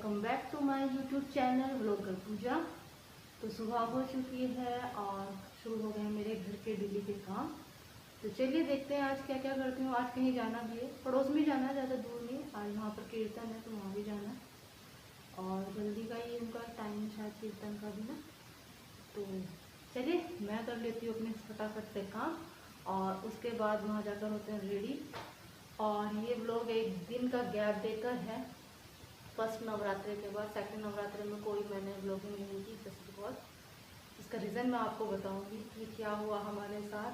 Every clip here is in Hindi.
Welcome back to my YouTube channel vlogger Pooja. तो सुबह हो चुकी है और शुरू हो गए मेरे घर के डेली के काम। तो चलिए देखते हैं आज क्या क्या करती हूँ। आज कहीं जाना भी है, पड़ोस में जाना है, ज़्यादा दूर नहीं। आज वहाँ पर कीर्तन है तो वहाँ भी जाना है और जल्दी का ही उनका टाइम शायद कीर्तन का भी ना। तो चलिए मैं कर लेती हूँ अपने फटाफट से काम और उसके बाद वहाँ जाकर होते हैं रेडी। और ये ब्लॉग एक दिन का गैप देकर है, फर्स्ट नवरात्रि के बाद। सेकंड नवरात्रि में कोई मैंने ब्लॉगिंग नहीं की जस्ट बिकॉज। इसका रीज़न मैं आपको बताऊंगी कि क्या हुआ हमारे साथ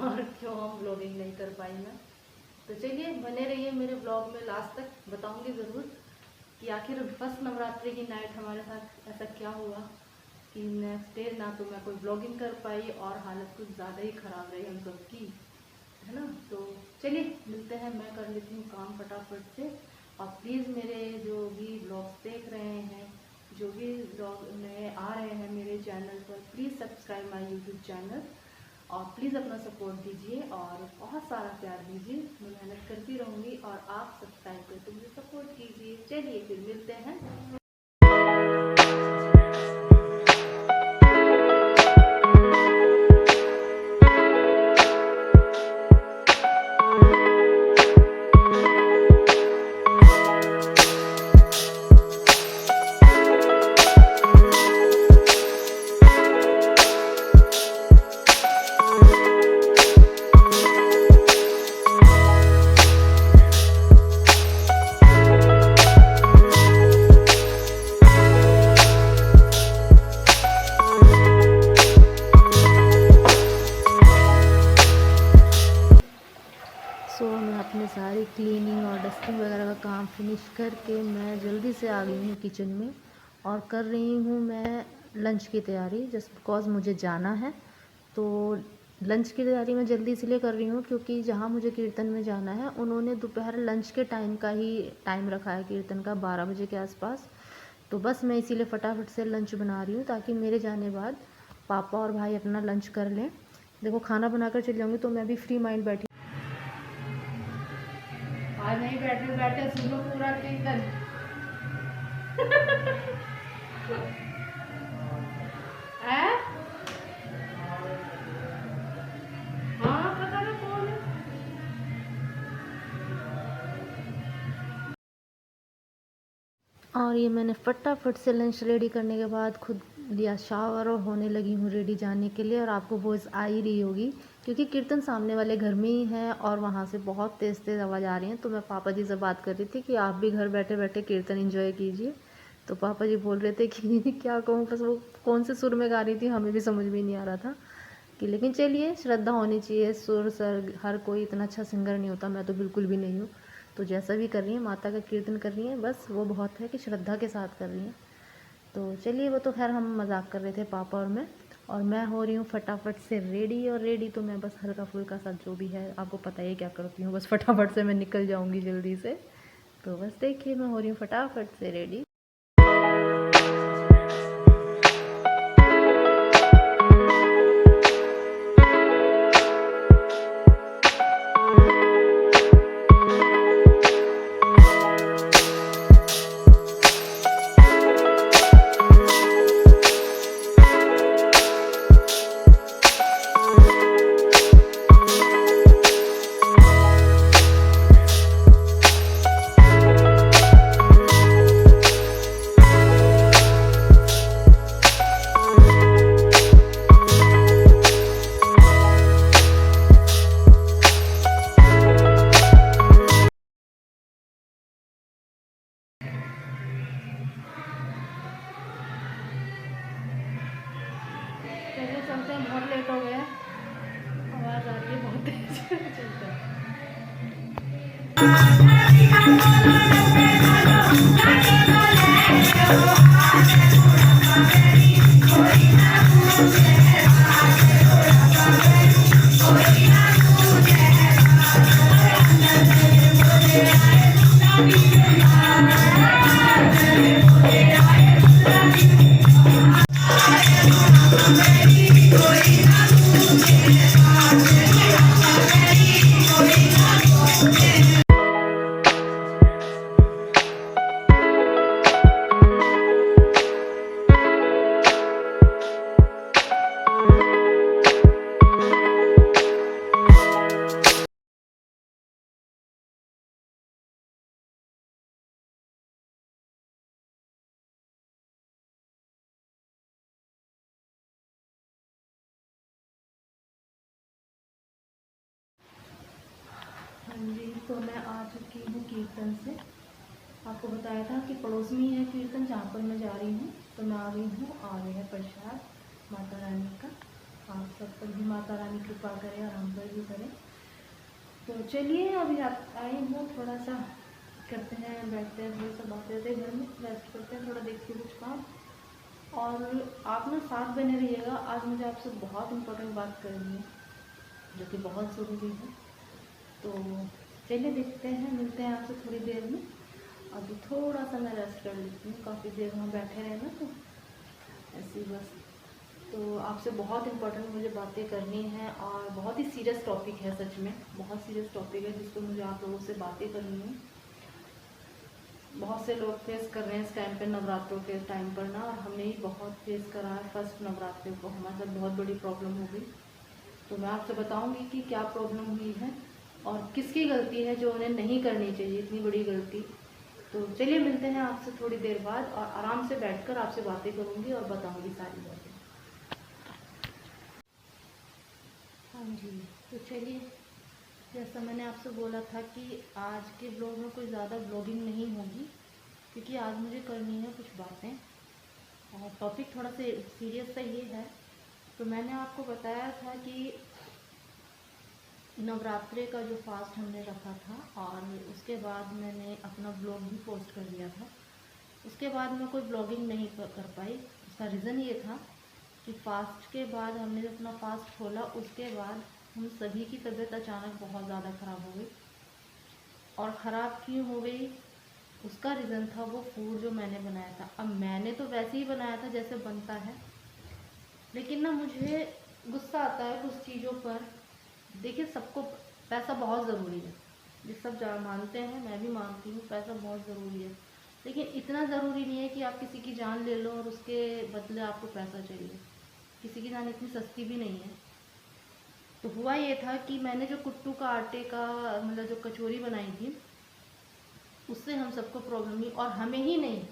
और क्यों हम ब्लॉगिंग नहीं कर पाई मैं। तो चलिए बने रहिए मेरे ब्लॉग में, लास्ट तक बताऊंगी ज़रूर कि आखिर फर्स्ट नवरात्रि की नाइट हमारे साथ ऐसा क्या हुआ कि नेक्स्ट डे ना तो मैं कोई ब्लॉगिंग कर पाई और हालत कुछ ज़्यादा ही ख़राब रही हम सब की, है ना। तो चलिए मिलते हैं, मैं कर लेती हूँ काम फटाफट से। और प्लीज़ मेरे जो भी ब्लॉग्स देख रहे हैं, जो भी ब्लॉग नए आ रहे हैं मेरे चैनल पर, please subscribe my YouTube channel और प्लीज़ अपना सपोर्ट दीजिए और बहुत सारा प्यार दीजिए। मैं मेहनत करती रहूँगी और आप सब्सक्राइब करके मुझे सपोर्ट कीजिए। चलिए फिर मिलते हैं। मैं अपने सारी क्लीनिंग और डस्टिंग वगैरह का काम फिनिश करके मैं जल्दी से आ गई हूँ किचन में और कर रही हूँ मैं लंच की तैयारी जस्ट बिकॉज मुझे जाना है। तो लंच की तैयारी मैं जल्दी इसलिए कर रही हूँ क्योंकि जहाँ मुझे कीर्तन में जाना है उन्होंने दोपहर लंच के टाइम का ही टाइम रखा है, कीर्तन का 12 बजे के आसपास। तो बस मैं इसीलिए फटाफट से लंच बना रही हूँ ताकि मेरे जाने बाद पापा और भाई अपना लंच कर लें। देखो खाना बनाकर चली जाऊँगी तो मैं भी फ्री माइंड बैठी। आज नहीं बैठे बैठे सुनो पूरा कीर्तन। हाँ पता नहीं कौन है। और ये मैंने फटाफट से लंच रेडी करने के बाद खुद लिया शावर और होने लगी हूँ रेडी जाने के लिए। और आपको वॉइस आ ही रही होगी क्योंकि कीर्तन सामने वाले घर में ही है और वहाँ से बहुत तेज़ तेज़ आवाज़ आ रही है। तो मैं पापा जी से बात कर रही थी कि आप भी घर बैठे बैठे कीर्तन एंजॉय कीजिए। तो पापा जी बोल रहे थे कि क्या कहूँ, बस वो कौन से सुर में गा रही थी हमें भी समझ में नहीं आ रहा था कि। लेकिन चलिए श्रद्धा होनी चाहिए, सुर सर हर कोई इतना अच्छा सिंगर नहीं होता, मैं तो बिल्कुल भी नहीं हूँ। तो जैसा भी कर रही हैं माता का कीर्तन कर रही हैं, बस वो बहुत है कि श्रद्धा के साथ कर रही हैं। तो चलिए वो तो खैर हम मजाक कर रहे थे पापा और मैं हो रही हूँ फटाफट से रेडी। और रेडी तो मैं बस हल्का फुल्का सा जो भी है आपको पता ही क्या करती हूँ, बस फटाफट से मैं निकल जाऊँगी जल्दी से। तो बस देखिए मैं हो रही हूँ फटाफट से रेडी। चलते हैं, बहुत लेट हो गया, आवाज़ आ रही है बहुत तेज। चलते हैं। तो मैं आ चुकी हूँ कीर्तन से। आपको बताया था कि पड़ोस में ही है कीर्तन जहाँ पर मैं जा रही हूँ, तो मैं आ गई हूँ। आ गया है प्रसाद माता रानी का। आप सब पर भी माता रानी कृपा करें और हम पर भी करें। तो चलिए अभी आप आई हूँ, थोड़ा सा करते हैं, बैठते हैं, थोड़ा सा बात करते हैं, घर में रेस्ट करते हैं, थोड़ा देखते हैं कुछ काम। और आप ना साथ बने रहिएगा। आज मुझे आपसे बहुत इम्पोर्टेंट बात करनी है जो कि बहुत ज़रूरी है। तो चलिए देखते हैं, मिलते हैं आपसे थोड़ी देर में। अभी थोड़ा सा मैं रेस्ट कर लेती हूँ, काफ़ी देर वहाँ बैठे रहे ना, तो ऐसे ही बस। तो आपसे बहुत इम्पोर्टेंट मुझे बातें करनी है और बहुत ही सीरियस टॉपिक है, सच में बहुत सीरियस टॉपिक है जिस पर मुझे आप लोगों से बातें करनी है। बहुत से लोग फेस कर रहे हैं इस टाइम पे, नवरात्रों के टाइम पर ना, और हमने ही बहुत फेस करा है। फर्स्ट नवरात्रि को हमारे साथ बहुत बड़ी प्रॉब्लम हो गई। तो मैं आपसे बताऊंगी कि क्या प्रॉब्लम हुई है और किसकी गलती है जो उन्हें नहीं करनी चाहिए इतनी बड़ी गलती। तो चलिए मिलते हैं आपसे थोड़ी देर बाद और आराम से बैठकर आपसे बातें करूंगी और बताऊंगी सारी बातें। हाँ जी, तो चलिए, जैसा मैंने आपसे बोला था कि आज के ब्लॉग में कोई ज़्यादा ब्लॉगिंग नहीं होगी, क्योंकि आज मुझे करनी है कुछ बातें और टॉपिक थोड़ा सा सीरियस सा ये है। तो मैंने आपको बताया था कि नवरात्रि का जो फास्ट हमने रखा था और उसके बाद मैंने अपना ब्लॉग भी पोस्ट कर दिया था। उसके बाद मैं कोई ब्लॉगिंग नहीं कर पाई। उसका रीज़न ये था कि फास्ट के बाद हमने जब अपना फास्ट खोला, उसके बाद हम सभी की तबीयत अचानक बहुत ज़्यादा ख़राब हो गई। और ख़राब क्यों हो गई, उसका रीज़न था वो फूड जो मैंने बनाया था। अब मैंने तो वैसे ही बनाया था जैसे बनता है, लेकिन ना मुझे गुस्सा आता है कुछ चीज़ों पर। देखिए, सबको पैसा बहुत ज़रूरी है, ये सब मानते हैं, मैं भी मानती हूँ, पैसा बहुत ज़रूरी है। लेकिन इतना ज़रूरी नहीं है कि आप किसी की जान ले लो और उसके बदले आपको पैसा चाहिए। किसी की जान इतनी सस्ती भी नहीं है। तो हुआ ये था कि मैंने जो कुट्टू का आटे का मतलब जो कचौरी बनाई थी, उससे हम सबको प्रॉब्लम हुई। और हमें ही नहीं,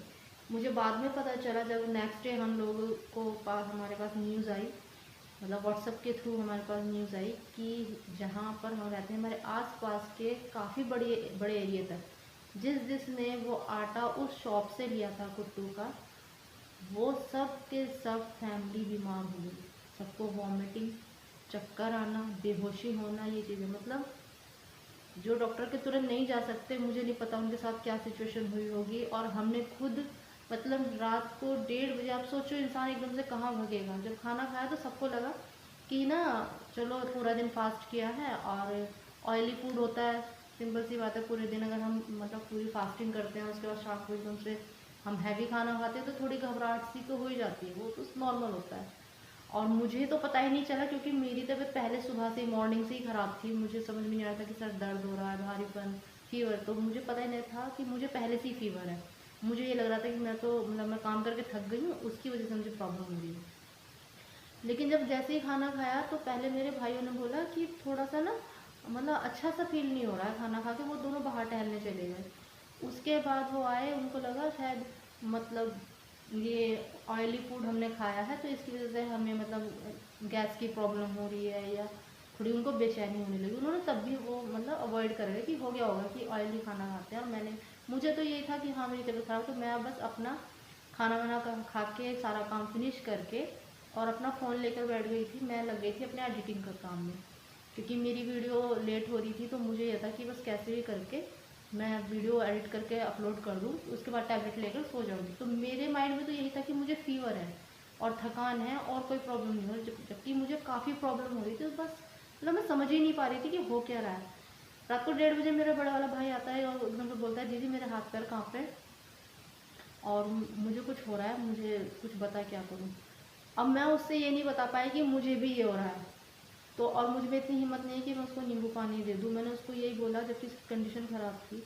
मुझे बाद में पता चला जब नेक्स्ट डे हम लोगों को हमारे पास न्यूज़ आई, मतलब व्हाट्सएप के थ्रू हमारे पास न्यूज़ आई कि जहाँ पर हम रहते हैं हमारे आसपास के काफ़ी बड़े एरिया तक जिसने वो आटा उस शॉप से लिया था कुट्टू का, वो सब के सब फैमिली बीमार हो गई। सबको वॉमिटिंग, चक्कर आना, बेहोशी होना, ये चीज़ें, मतलब जो डॉक्टर के तुरंत नहीं जा सकते, मुझे नहीं पता उनके साथ क्या सिचुएशन हुई होगी। और हमने खुद, मतलब रात को 1:30 बजे, आप सोचो इंसान एकदम से कहाँ भगेगा। जब खाना खाया तो सबको लगा कि ना चलो पूरा दिन फास्ट किया है, और ऑयली फूड होता है, सिंपल सी बात है, पूरे दिन अगर हम मतलब पूरी फास्टिंग करते हैं, उसके बाद शाम को एकदम से हम हैवी खाना खाते हैं तो थोड़ी घबराहट सी तो हो ही जाती है, वो तो नॉर्मल होता है। और मुझे तो पता ही नहीं चला, क्योंकि मेरी तबीयत पहले सुबह से मॉर्निंग से ही ख़राब थी। मुझे समझ में नहीं आ रहा था कि सर दर्द हो रहा है, भारीपन, फीवर, तो मुझे पता ही नहीं था कि मुझे पहले से ही फीवर है। मुझे ये लग रहा था कि मैं तो मतलब मैं काम करके थक गई हूँ, उसकी वजह से मुझे प्रॉब्लम हो रही है। लेकिन जब जैसे ही खाना खाया तो पहले मेरे भाइयों ने बोला कि थोड़ा सा ना मतलब अच्छा सा फील नहीं हो रहा है खाना खा के, वो दोनों बाहर टहलने चले गए। उसके बाद वो आए, उनको लगा शायद मतलब ये ऑयली फूड हमने खाया है तो इसकी वजह से हमें मतलब गैस की प्रॉब्लम हो रही है, या थोड़ी उनको बेचैनी होने लगी। उन्होंने तब भी वो मतलब अवॉइड कर रहे कि हो गया होगा कि ऑयली खाना खाते हैं। और मुझे तो ये था कि हाँ मेरी तबीयत खराब, तो मैं बस अपना खाना वाना खा के सारा काम फिनिश करके और अपना फ़ोन लेकर बैठ गई थी। मैं लग गई थी अपने एडिटिंग का काम में, क्योंकि मेरी वीडियो लेट हो रही थी। तो मुझे यह था कि बस कैसे भी करके मैं वीडियो एडिट करके अपलोड कर दूँ, उसके बाद टैबलेट लेकर सो जाऊँगी। तो मेरे माइंड में तो यही था कि मुझे फ़ीवर है और थकान है और कोई प्रॉब्लम नहीं हो रही, जबकि मुझे काफ़ी प्रॉब्लम हो रही थी। तो बस मतलब मैं समझ ही नहीं पा रही थी कि हो क्या रहा है। रात को 1:30 बजे मेरा बड़ा वाला भाई आता है और एकदम से बोलता है, दीदी मेरे हाथ पैर काँप रहे हैं और मुझे कुछ हो रहा है, मुझे कुछ बता क्या करूँ। अब मैं उससे ये नहीं बता पाई कि मुझे भी ये हो रहा है, तो और मुझ में इतनी हिम्मत नहीं है कि मैं उसको नींबू पानी दे दूँ। मैंने उसको यही बोला जबकि उसकी कंडीशन ख़राब थी,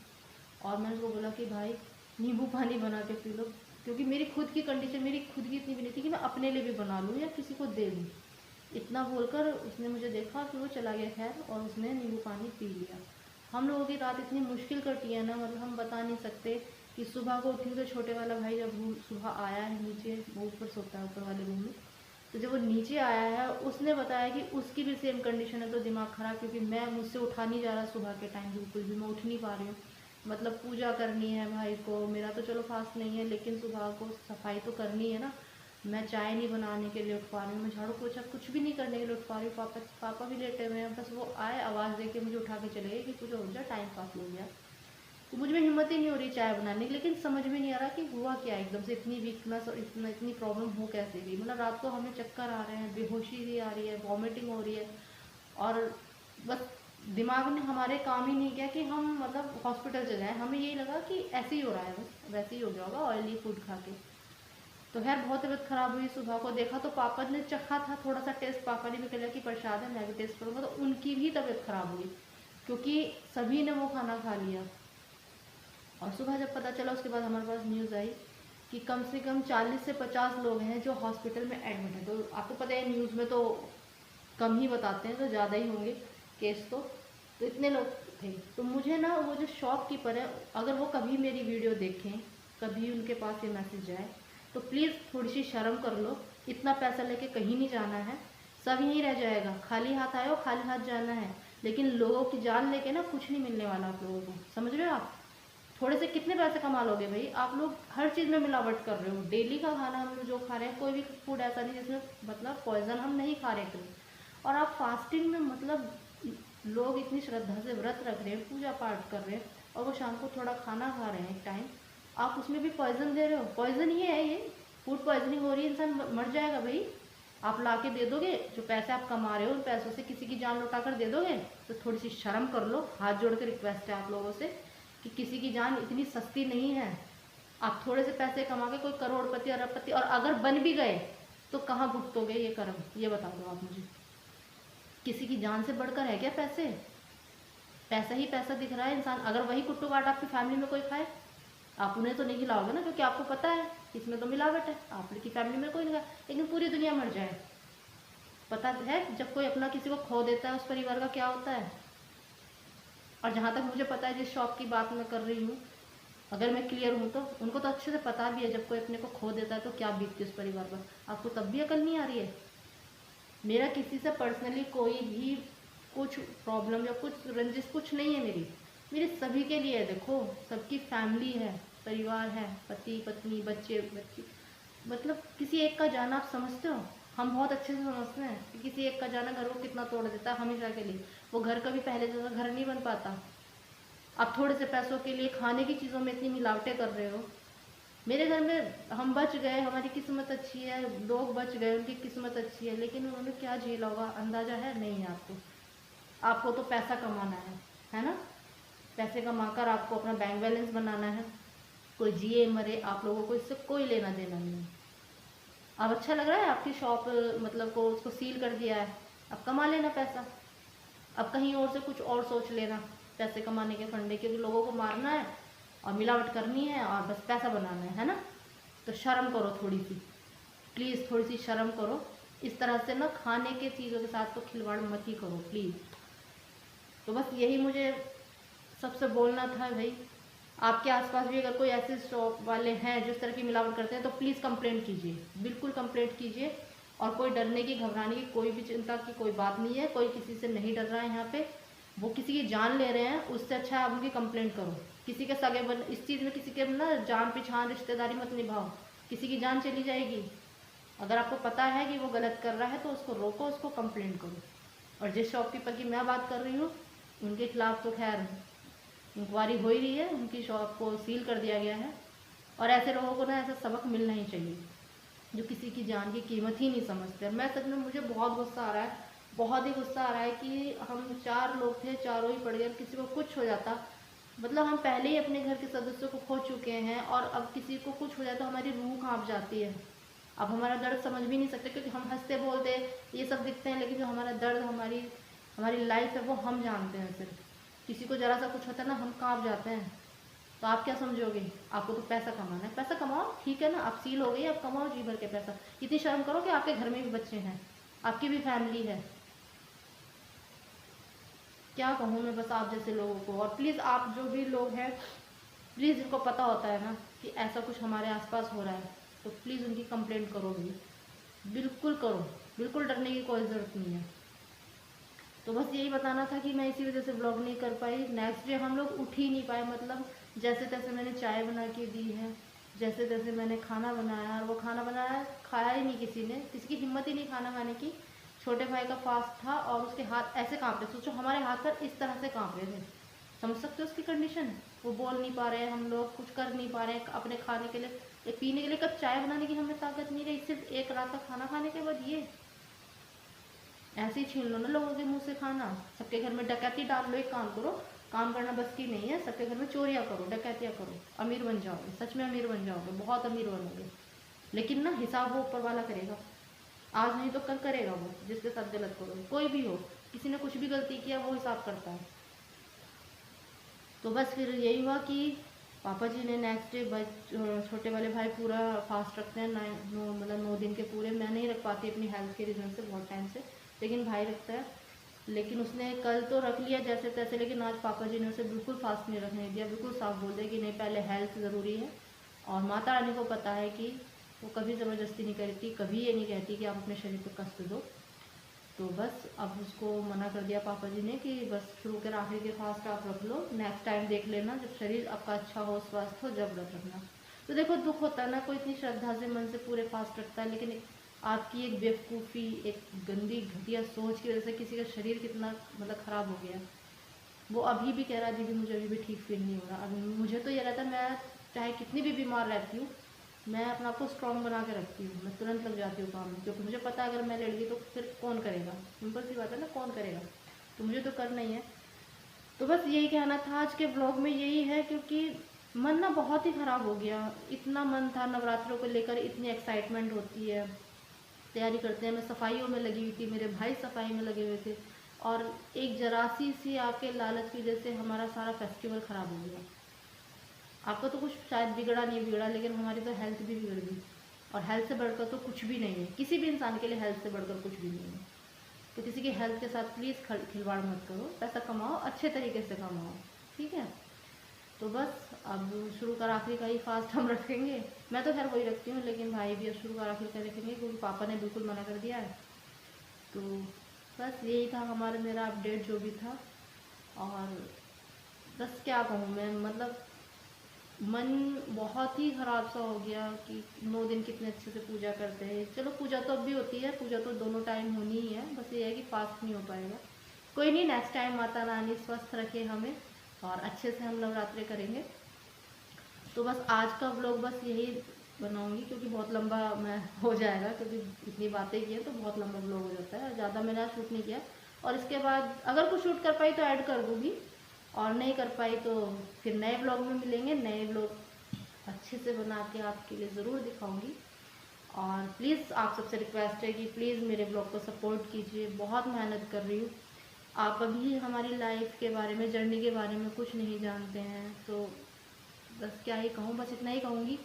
और मैंने उसको बोला कि भाई नींबू पानी बना के पी लो, क्योंकि मेरी खुद की कंडीशन, मेरी खुद की इतनी भी नहीं थी कि मैं अपने लिए भी बना लूँ या किसी को दे दूँ। इतना बोलकर उसने मुझे देखा कि वो चला गया खैर, और उसने नींबू पानी पी लिया। हम लोगों की रात इतनी मुश्किल कटी है ना, मतलब हम बता नहीं सकते। कि सुबह को उठी तो छोटे वाला भाई जब सुबह आया है नीचे, वो ऊपर सोता है ऊपर वाले रूम में, तो जब वो नीचे आया है उसने बताया कि उसकी भी सेम कंडीशन है, तो दिमाग ख़राब, क्योंकि मुझसे उठा नहीं जा रहा सुबह के टाइम, बिल्कुल भी मैं उठ नहीं पा रही हूँ। मतलब पूजा करनी है भाई को, मेरा तो चलो फास्ट नहीं है, लेकिन सुबह को सफाई तो करनी है ना। मैं चाय नहीं बनाने के लिए उठ पा रही हूँ, मैं झाड़ू पोछा कुछ भी नहीं करने के लिए उठ पा रही हूँ। पापा भी लेटे हुए हैं, बस वो आए आवाज़ दे के मुझे उठा के चले गए कि पूजा हो जाए, टाइम पास हो गया। तो मुझ में हिम्मत ही नहीं हो रही चाय बनाने की, लेकिन समझ में नहीं आ रहा कि हुआ क्या, एकदम से इतनी वीकनेस और इतनी प्रॉब्लम हो कैसे गई। मतलब रात को हमें चक्कर आ रहे हैं, बेहोशी भी आ रही है, वॉमिटिंग हो रही है, और बस दिमाग ने हमारे काम ही नहीं किया कि हम मतलब हॉस्पिटल चले जाएँ। हमें यही लगा कि ऐसे ही हो रहा है, बस वैसे ही हो गया होगा ऑयली फूड खा के। तो खैर बहुत तबीयत ख़राब हुई। सुबह को देखा तो पापा ने चखा था थोड़ा सा टेस्ट, पापा ने भी कहा कि प्रसाद है, मैं भी टेस्ट करूँगा, तो उनकी भी तबीयत ख़राब हुई, क्योंकि सभी ने वो खाना खा लिया। और सुबह जब पता चला उसके बाद हमारे पास न्यूज़ आई कि कम से कम 40 से 50 लोग हैं जो हॉस्पिटल में एडमिट हैं। तो आपको पता है न्यूज़ में तो कम ही बताते हैं, तो ज़्यादा ही होंगे केस। तो इतने लोग थे। तो मुझे ना वो जो शॉपकीपर है, अगर वो कभी मेरी वीडियो देखें, कभी उनके पास ये मैसेज जाए, तो प्लीज़ थोड़ी सी शर्म कर लो। इतना पैसा लेके कहीं नहीं जाना है, सब यहीं रह जाएगा। खाली हाथ आए हो, खाली हाथ जाना है, लेकिन लोगों की जान लेके ना कुछ नहीं मिलने वाला आप लोगों को, समझ रहे हो आप। थोड़े से कितने पैसे कमा लोगे भाई। आप लोग हर चीज़ में मिलावट कर रहे हो। डेली का खाना हम जो खा रहे हैं, कोई भी फूड ऐसा नहीं जिसमें मतलब पॉइजन हम नहीं खा रहे थे। और आप फास्टिंग में मतलब लोग इतनी श्रद्धा से व्रत रख रहे हैं, पूजा पाठ कर रहे हैं, और वो शाम को थोड़ा खाना खा रहे हैं एक टाइम, आप उसमें भी पॉइजन दे रहे हो। पॉइजन ही है ये, फूड पॉइजनिंग हो रही है, इंसान मर जाएगा भाई। आप ला के दे दोगे, जो पैसे आप कमा रहे हो उन पैसों से किसी की जान लौटा कर दे दोगे, तो थोड़ी सी शर्म कर लो। हाथ जोड़ के रिक्वेस्ट है आप लोगों से कि किसी की जान इतनी सस्ती नहीं है। आप थोड़े से पैसे कमा के कोई करोड़पति अरबपति, और अगर बन भी गए तो कहाँ भुगतोगे ये कर्म, ये बता दो आप मुझे। किसी की जान से बढ़कर है क्या पैसे? पैसा ही पैसा दिख रहा है इंसान। अगर वही कुट्टू बाट आपकी फैमिली में कोई खाए, आप उन्हें तो नहीं खिलाओगे ना, क्योंकि आपको पता है इसमें तो मिलावट है। आपकी फैमिली में कोई नहीं खाए, लेकिन पूरी दुनिया मर जाए। पता है जब कोई अपना किसी को खो देता है, उस परिवार का क्या होता है। और जहाँ तक मुझे पता है, जिस शॉप की बात मैं कर रही हूँ, अगर मैं क्लियर हूँ तो उनको तो अच्छे से पता भी है जब कोई अपने को खो देता है तो क्या बीतती है उस परिवार पर। आपको तब भी अकल नहीं आ रही है। मेरा किसी से पर्सनली कोई भी कुछ प्रॉब्लम या कुछ रंजिश कुछ नहीं है मेरी सभी के लिए है। देखो, सबकी फैमिली है, परिवार है, पति पत्नी बच्चे बच्ची, मतलब किसी एक का जाना आप समझते हो। हम बहुत अच्छे से समझते हैं कि किसी एक का जाना घर को कितना तोड़ देता है हमेशा के लिए। वो घर कभी पहले जैसा घर नहीं बन पाता। आप थोड़े से पैसों के लिए खाने की चीज़ों में इतनी मिलावटें कर रहे हो। मेरे घर में हम बच गए, हमारी किस्मत अच्छी है, लोग बच गए, उनकी किस्मत अच्छी है, लेकिन उन्होंने क्या झेला होगा अंदाज़ा है नहीं है आपको। आपको तो पैसा कमाना है ना। पैसे कमाकर आपको अपना बैंक बैलेंस बनाना है। कोई जिए मरे, आप लोगों को इससे कोई लेना देना नहीं है। अब अच्छा लग रहा है आपकी शॉप मतलब को उसको सील कर दिया है, अब कमा लेना पैसा। अब कहीं और से कुछ और सोच लेना पैसे कमाने के फंडे, क्योंकि लोगों को मारना है और मिलावट करनी है और बस पैसा बनाना है ना। तो शर्म करो थोड़ी सी, प्लीज़ थोड़ी सी शर्म करो। इस तरह से ना खाने के चीज़ों के साथ तो खिलवाड़ मत ही करो प्लीज़। तो बस यही मुझे सबसे बोलना था भाई। आपके आसपास भी अगर कोई ऐसे शॉप वाले हैं जो इस तरह की मिलावट करते हैं, तो प्लीज़ कंप्लेंट कीजिए, बिल्कुल कंप्लेंट कीजिए। और कोई डरने की घबराने की कोई भी चिंता की कोई बात नहीं है। कोई किसी से नहीं डर रहा है यहाँ पे। वो किसी की जान ले रहे हैं, उससे अच्छा है आप उनकी कंप्लेंट करो। किसी के सगे बन इस चीज़ में किसी के ना जान पहचान रिश्तेदारी मत निभाओ, किसी की जान चली जाएगी। अगर आपको पता है कि वो गलत कर रहा है तो उसको रोको, उसको कंप्लेंट करो। और जिस शॉपकीपर की मैं बात कर रही हूँ, उनके खिलाफ तो खैर इंक्वायरी हो ही रही है, उनकी शॉप को सील कर दिया गया है। और ऐसे लोगों को ना ऐसा सबक मिलना ही चाहिए जो किसी की जान की कीमत ही नहीं समझते। मैं सच में मुझे बहुत गुस्सा आ रहा है, बहुत ही गुस्सा आ रहा है कि हम 4 लोग थे, चारों ही पड़ गए। किसी को कुछ हो जाता, मतलब हम पहले ही अपने घर के सदस्यों को खो चुके हैं, और अब किसी को कुछ हो जाए तो हमारी रूह कांप जाती है। अब हमारा दर्द समझ भी नहीं सकते, क्योंकि हम हंसते बोलते ये सब दिखते हैं, लेकिन जो हमारा दर्द हमारी लाइफ है वो हम जानते हैं। सिर्फ किसी को ज़रा सा कुछ होता है ना, हम कांप जाते हैं। तो आप क्या समझोगे? आपको तो पैसा कमाना है, पैसा कमाओ, ठीक है ना। आप सील हो गई, आप कमाओ जी भर के पैसा। इतनी शर्म करो कि आपके घर में भी बच्चे हैं, आपकी भी फैमिली है। क्या कहूँ मैं बस आप जैसे लोगों को। और प्लीज़ आप जो भी लोग हैं, प्लीज़ जिनको पता होता है ना कि ऐसा कुछ हमारे आसपास हो रहा है, तो प्लीज़ उनकी कंप्लेंट करो भी। बिल्कुल करो, बिल्कुल डरने की कोई ज़रूरत नहीं है। तो बस यही बताना था कि मैं इसी वजह से व्लॉग नहीं कर पाई। नेक्स्ट डे हम लोग उठ ही नहीं पाए, मतलब जैसे तैसे मैंने चाय बना के दी है, जैसे तैसे मैंने खाना बनाया, और वो खाना बनाया खाया ही नहीं किसी ने, किसी की हिम्मत ही नहीं खाना खाने की। छोटे भाई का फास्ट था और उसके हाथ ऐसे काँप रहे, सोचो हमारे हाथ पर इस तरह से काँप रहे थे। समझ सकते हो उसकी कंडीशन। वो बोल नहीं पा रहे हैं, हम लोग कुछ कर नहीं पा रहे हैं अपने खाने के लिए, एक पीने के लिए कप चाय बनाने की हमें ताकत नहीं रही, सिर्फ एक रात का खाना खाने के बाद ये ऐसे ही छीन लो ना लोगों के मुंह से खाना। सबके घर में डकैती डाल लो, एक काम करो, काम करना बस की नहीं है, सबके घर में चोरियां करो, डकैतियां करो, अमीर बन जाओगे, सच में अमीर बन जाओगे, बहुत अमीर बनोगे। लेकिन ना हिसाब वो ऊपर वाला करेगा, आज नहीं तो कल करेगा वो, जिसके साथ गलत करो, कोई भी हो, किसी ने कुछ भी गलती किया वो हिसाब करता है। तो बस फिर यही हुआ कि पापा जी ने नेक्स्ट डे, छोटे वाले भाई पूरा फास्ट रखते हैं, मतलब 9 दिन के पूरे। मैं नहीं रख पाती अपनी हेल्थ के रीज़न से, बहुत टाइम से, लेकिन भाई रखता है। लेकिन उसने कल तो रख लिया जैसे तैसे, लेकिन आज पापा जी ने उसे बिल्कुल फास्ट नहीं रखने दिया, बिल्कुल साफ बोल दिया कि नहीं, पहले हेल्थ ज़रूरी है। और माता रानी को पता है कि वो कभी ज़बरदस्ती नहीं करती, कभी ये नहीं कहती कि आप अपने शरीर को कष्ट दो। तो बस अब उसको मना कर दिया पापा जी ने कि बस शुरू के आखिर के फास्ट आप रख लो, नेक्स्ट टाइम देख लेना जब शरीर आपका अच्छा हो, स्वस्थ हो, जब रख रखना। तो देखो दुख होता है ना, कोई इतनी श्रद्धा से मन से पूरे फास्ट रखता है, लेकिन आपकी एक बेवकूफ़ी, एक गंदी घटिया सोच की वजह से किसी का शरीर कितना मतलब ख़राब हो गया। वो अभी भी कह रहा है दीदी मुझे अभी भी ठीक फील नहीं हो रहा। अभी मुझे तो ये रहता है, मैं चाहे कितनी भी बीमार रहती हूँ, मैं अपने आप को स्ट्रॉन्ग बना के रखती हूँ, मैं तुरंत लग जाती हूँ काम में, क्योंकि मुझे पता है अगर मैं लड़ गई तो फिर कौन करेगा, सिंपल सी बात है ना, कौन करेगा, तो मुझे तो करना ही है। तो बस यही कहना था आज के ब्लॉग में, यही है, क्योंकि मन ना बहुत ही ख़राब हो गया। इतना मन था, नवरात्रों को लेकर इतनी एक्साइटमेंट होती है, तैयारी करते हैं, मैं सफाइयों में लगी हुई थी, मेरे भाई सफाई में लगे हुए थे, और एक जरासी सी आपके लालच की वजह से हमारा सारा फेस्टिवल ख़राब हो गया। आपका तो कुछ शायद बिगड़ा नहीं बिगड़ा, लेकिन हमारी तो हेल्थ भी बिगड़ गई, और हेल्थ से बढ़कर तो कुछ भी नहीं है, किसी भी इंसान के लिए हेल्थ से बढ़कर कुछ भी नहीं है। तो किसी की हेल्थ के साथ प्लीज़ खिलवाड़ मत करो, पैसा कमाओ, अच्छे तरीके से कमाओ, ठीक है। तो बस अब शुरू कर आखिरी का ही फास्ट हम रखेंगे, मैं तो खैर वही रखती हूँ, लेकिन भाई भी अब शुरू कर आखिरी का रखेंगे, क्योंकि पापा ने बिल्कुल मना कर दिया है। तो बस यही था हमारा, मेरा अपडेट जो भी था। और बस क्या कहूँ मैं, मतलब मन बहुत ही ख़राब सा हो गया कि 9 दिन कितने अच्छे से पूजा करते हैं। चलो पूजा तो अब भी होती है, पूजा तो दोनों टाइम होनी ही है, बस ये है कि फास्ट नहीं हो पाएगा। कोई नहीं, नेक्स्ट टाइम माता रानी स्वस्थ रखे हमें, और अच्छे से हम नवरात्रे करेंगे। तो बस आज का व्लॉग बस यही बनाऊंगी, क्योंकि बहुत लंबा मैं हो जाएगा, क्योंकि इतनी बातें की हैं तो बहुत लंबा व्लॉग हो जाता है, ज़्यादा मैंने आज शूट नहीं किया। और इसके बाद अगर कुछ शूट कर पाई तो ऐड कर दूँगी, और नहीं कर पाई तो फिर नए ब्लॉग में मिलेंगे, नए ब्लॉग अच्छे से बना के आपके लिए ज़रूर दिखाऊंगी। और प्लीज़ आप सबसे रिक्वेस्ट है कि प्लीज़ मेरे ब्लॉग को सपोर्ट कीजिए, बहुत मेहनत कर रही हूँ। आप अभी हमारी लाइफ के बारे में, जर्नी के बारे में कुछ नहीं जानते हैं, तो बस क्या ही कहूँ, बस इतना ही कहूँगी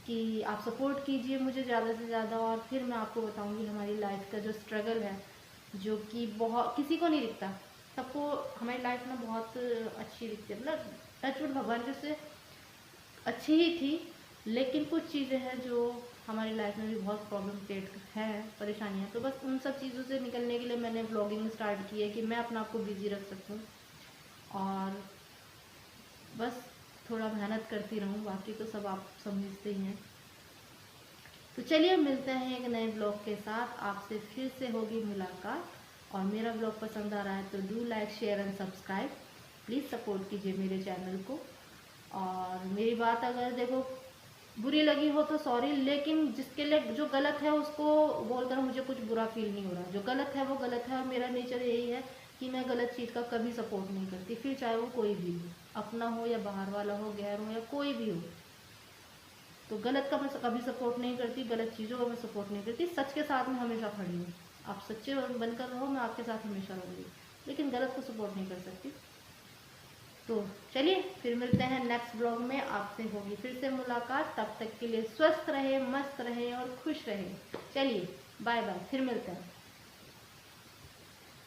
कि आप सपोर्ट कीजिए मुझे ज़्यादा से ज़्यादा, और फिर मैं आपको बताऊँगी हमारी लाइफ का जो स्ट्रगल है, जो कि बहुत किसी को नहीं दिखता। सबको हमारी लाइफ ना बहुत अच्छी दिखती है, मतलब टचवुड भगवान की से अच्छी ही थी, लेकिन कुछ चीज़ें हैं जो हमारी लाइफ में भी बहुत प्रॉब्लम क्रिएट है, परेशानियाँ। तो बस उन सब चीज़ों से निकलने के लिए मैंने ब्लॉगिंग स्टार्ट की है, कि मैं अपने आप को बिज़ी रख सकूँ, और बस थोड़ा मेहनत करती रहूँ, बाकी तो सब आप समझते ही हैं। तो चलिए मिलते हैं एक नए ब्लॉग के साथ, आपसे फिर से होगी मुलाकात। और मेरा ब्लॉग पसंद आ रहा है तो do like, share and subscribe, please support कीजिए मेरे चैनल को। और मेरी बात अगर देखो बुरी लगी हो तो सॉरी, लेकिन जिसके लिए जो गलत है उसको बोलकर मुझे कुछ बुरा फील नहीं हो रहा, जो गलत है वो गलत है, और मेरा नेचर यही है कि मैं गलत चीज़ का कभी सपोर्ट नहीं करती, फिर चाहे वो कोई भी हो, अपना हो या बाहर वाला हो, गैर हो या कोई भी हो। तो गलत का मैं कभी सपोर्ट नहीं करती, गलत चीज़ों का मैं सपोर्ट नहीं करती, सच के साथ में हमेशा खड़ी हूँ। आप सच्चे बनकर रहो, मैं आपके साथ हमेशा रहूँगी, लेकिन गलत को सपोर्ट नहीं कर सकती। तो चलिए फिर मिलते हैं नेक्स्ट ब्लॉग में, आपसे होगी फिर से मुलाकात। तब तक के लिए स्वस्थ रहे, मस्त रहे और खुश रहे। चलिए बाय बाय, फिर मिलते हैं।